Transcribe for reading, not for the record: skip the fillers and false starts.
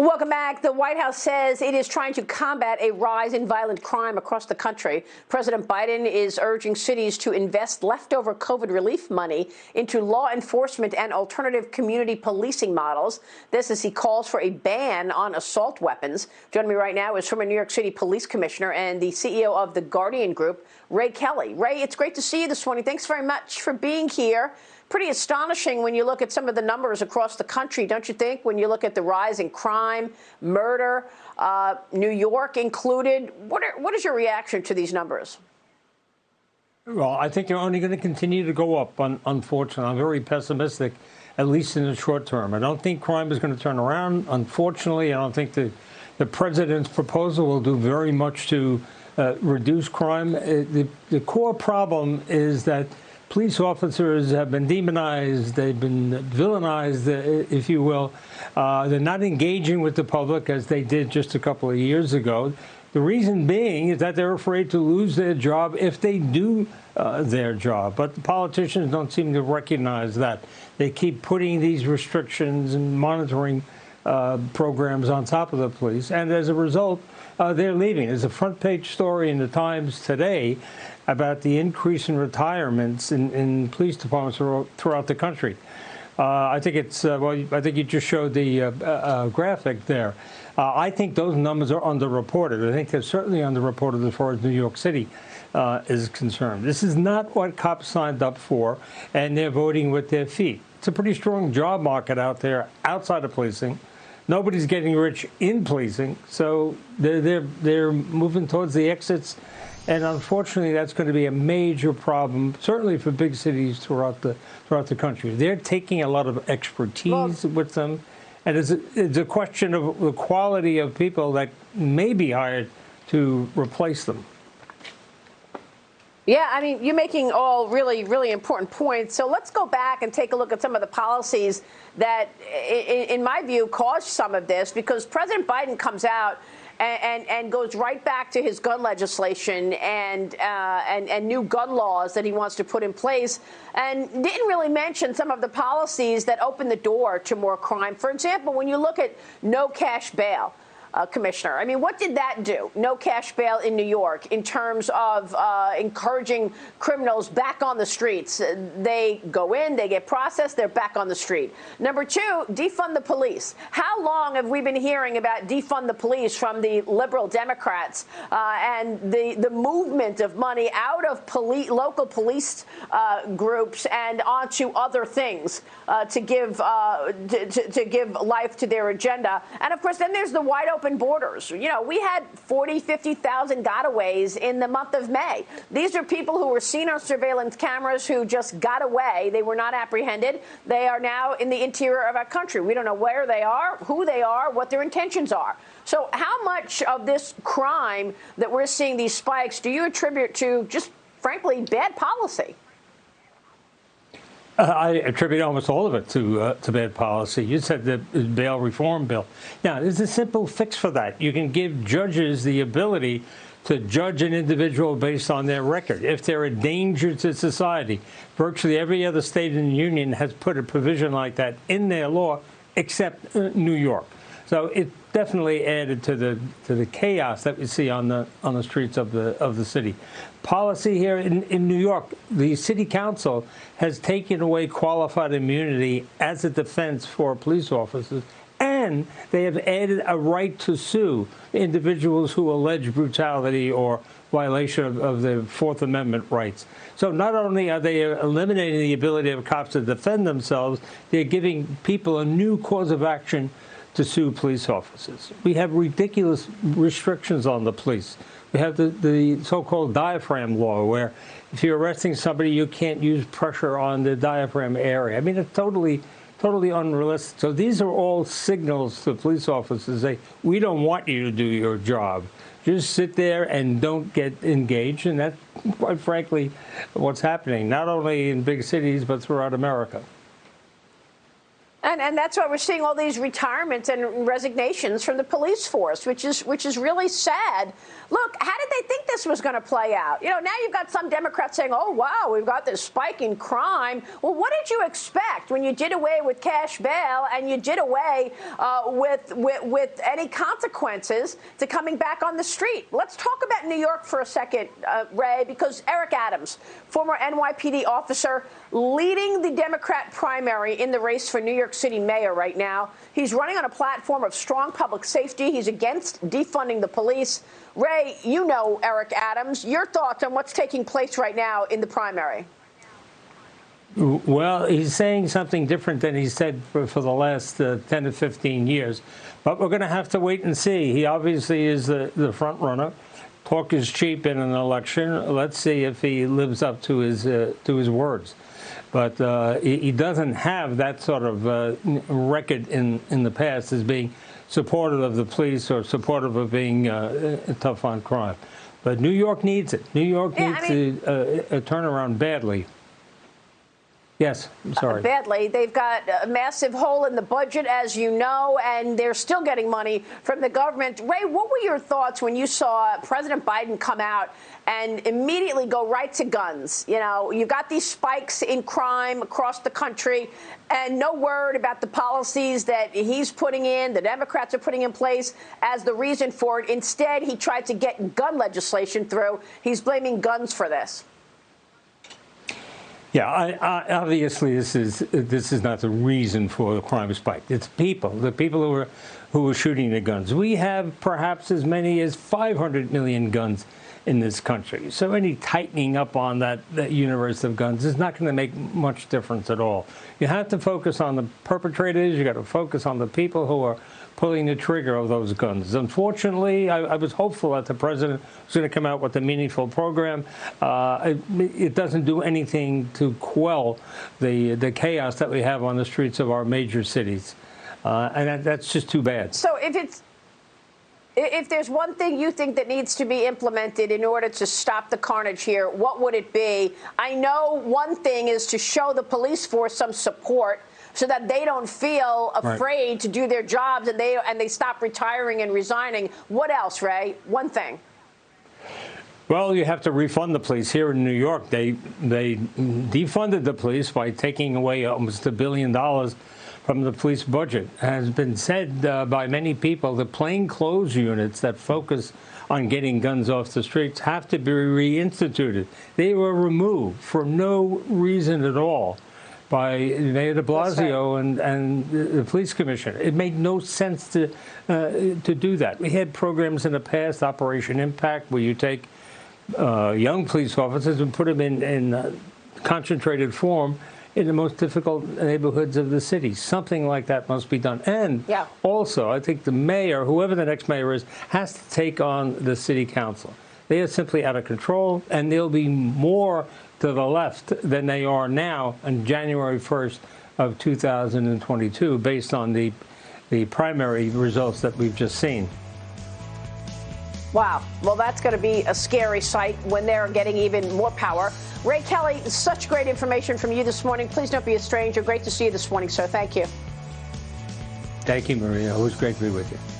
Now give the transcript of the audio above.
Welcome back. The White House says it is trying to combat a rise in violent crime across the country. President Biden is urging cities to invest leftover COVID relief money into law enforcement and alternative community policing models. This as he calls for a ban on assault weapons. Joining me right now is former New York City Police Commissioner and the CEO of the Guardian Group, Ray Kelly. Ray, it's great to see you this morning. Thanks very much for being here. Pretty astonishing when you look at some of the numbers across the country, don't you think, when you look at the rise in crime, murder, New York included? What is your reaction to these numbers? Well, I think they're only going to continue to go up, unfortunately. I'm very pessimistic, at least in the short term. I don't think crime is going to turn around. Unfortunately, I don't think the president's proposal will do very much to reduce crime. The core problem is that police officers have been demonized, they've been villainized, if you will. They're not engaging with the public as they did just a couple of years ago. The reason being is that they're afraid to lose their job if they do their job. But the politicians don't seem to recognize that. They keep putting these restrictions and monitoring programs on top of the police. And as a result, they're leaving. There's a front page story in the Times today about the increase in retirements in police departments throughout the country. I think it's, I think you just showed the graphic there. I think those numbers are underreported. I think they're certainly underreported as far as New York City is concerned. This is not what cops signed up for, and they're voting with their feet. It's a pretty strong job market out there outside of policing. Nobody's getting rich in policing, so they're moving towards the exits. And unfortunately, that's going to be a major problem, certainly for big cities throughout the country. They're taking a lot of expertise with them, and it's a question of the quality of people that may be hired to replace them. Yeah, I mean, you're making all really, really important points. So let's go back and take a look at some of the policies that, in my view, caused some of this, because President Biden comes out and goes right back to his gun legislation and new gun laws that he wants to put in place, and didn't really mention some of the policies that open the door to more crime. For example, when you look at no cash bail, Commissioner, I mean, what did that do? No cash bail in New York in terms of encouraging criminals back on the streets. They go in, they get processed, they're back on the street. Number two, defund the police. How long have we been hearing about defund the police from the liberal Democrats and the movement of money out of local police groups and onto other things to give life to their agenda? And of course, then there's the wide open borders. You know, we had 40, 50,000 gotaways in the month of May. These are people who were seen on surveillance cameras who just got away. They were not apprehended. They are now in the interior of our country. We don't know where they are, who they are, what their intentions are. So how much of this crime that we're seeing these spikes do you attribute to just, frankly, bad policy? I attribute almost all of it to bad policy. You said the bail reform bill. Now, there's a simple fix for that. You can give judges the ability to judge an individual based on their record. If they're a danger to society, virtually every other state in the union has put a provision like that in their law, except New York. So it definitely added to the chaos that we see on the streets of the city. Policy here in New York, the city council has taken away qualified immunity as a defense for police officers, and they have added a right to sue individuals who allege brutality or violation of their Fourth Amendment rights. So not only are they eliminating the ability of cops to defend themselves, they're giving people a new cause of action to sue police officers. We have ridiculous restrictions on the police. We have the so-called diaphragm law, where if you're arresting somebody, you can't use pressure on the diaphragm area. I mean, it's totally unrealistic. So these are all signals to police officers say, we don't want you to do your job. Just sit there and don't get engaged. And that's, quite frankly, what's happening, not only in big cities, but throughout America. And that's why we're seeing all these retirements and resignations from the police force, which is really sad. Look, how did they think this was going to play out? Now you've got some Democrats saying, oh, wow, we've got this spike in crime. Well, what did you expect when you did away with cash bail and you did away with any consequences to coming back on the street? Let's talk about New York for a second, Ray, because Eric Adams, former NYPD officer, leading the Democrat primary in the race for New York City mayor right now. He's running on a platform of strong public safety. He's against defunding the police. Ray, you know Eric Adams. Your thoughts on what's taking place right now in the primary? Well, he's saying something different than he said for the last 10 to 15 years. But we're going to have to wait and see. He obviously is the front runner. Talk is cheap in an election. Let's see if he lives up to his words. But he doesn't have that sort of record in the past as being supportive of the police or supportive of being tough on crime. But New York needs it. New York needs a turnaround badly. Yes, I'm sorry. Badly. They've got a massive hole in the budget, as you know, and they're still getting money from the government. Ray, what were your thoughts when you saw President Biden come out and immediately go right to guns? You've got these spikes in crime across the country and no word about the policies that he's putting in, the Democrats are putting in place as the reason for it. Instead, he tried to get gun legislation through. He's blaming guns for this. Yeah, obviously this is not the reason for the crime spike. It's the people who are shooting the guns. We have perhaps as many as 500 million guns in this country. So any tightening up on that universe of guns is not going to make much difference at all. You have to focus on the perpetrators. You got to focus on the people who are pulling the trigger of those guns. Unfortunately, I was hopeful that the president was going to come out with a meaningful program. It doesn't do anything to quell the chaos that we have on the streets of our major cities. And that's just too bad. So if there's one thing you think that needs to be implemented in order to stop the carnage here, what would it be? I know one thing is to show the police force some support so that they don't feel afraid to do their jobs and they stop retiring and resigning. What else, Ray? One thing. Well, you have to refund the police. Here in New York, they defunded the police by taking away almost $1 billion from the police budget. It has been said by many people that plainclothes units that focus on getting guns off the streets have to be reinstituted. They were removed for no reason at all by Mayor de Blasio and the police commissioner. It made no sense to do that. We had programs in the past, Operation Impact, where you take young police officers and put them in concentrated form in the most difficult neighborhoods of the city. Something like that must be done. And also, I think the mayor, whoever the next mayor is, has to take on the city council. They are simply out of control, and they'll be more to the left than they are now on January 1st of 2022, based on the primary results that we've just seen. Wow. Well, that's going to be a scary sight when they're getting even more power. Ray Kelly, such great information from you this morning. Please don't be a stranger. Great to see you this morning, sir. Thank you. Thank you, Maria. It was great to be with you.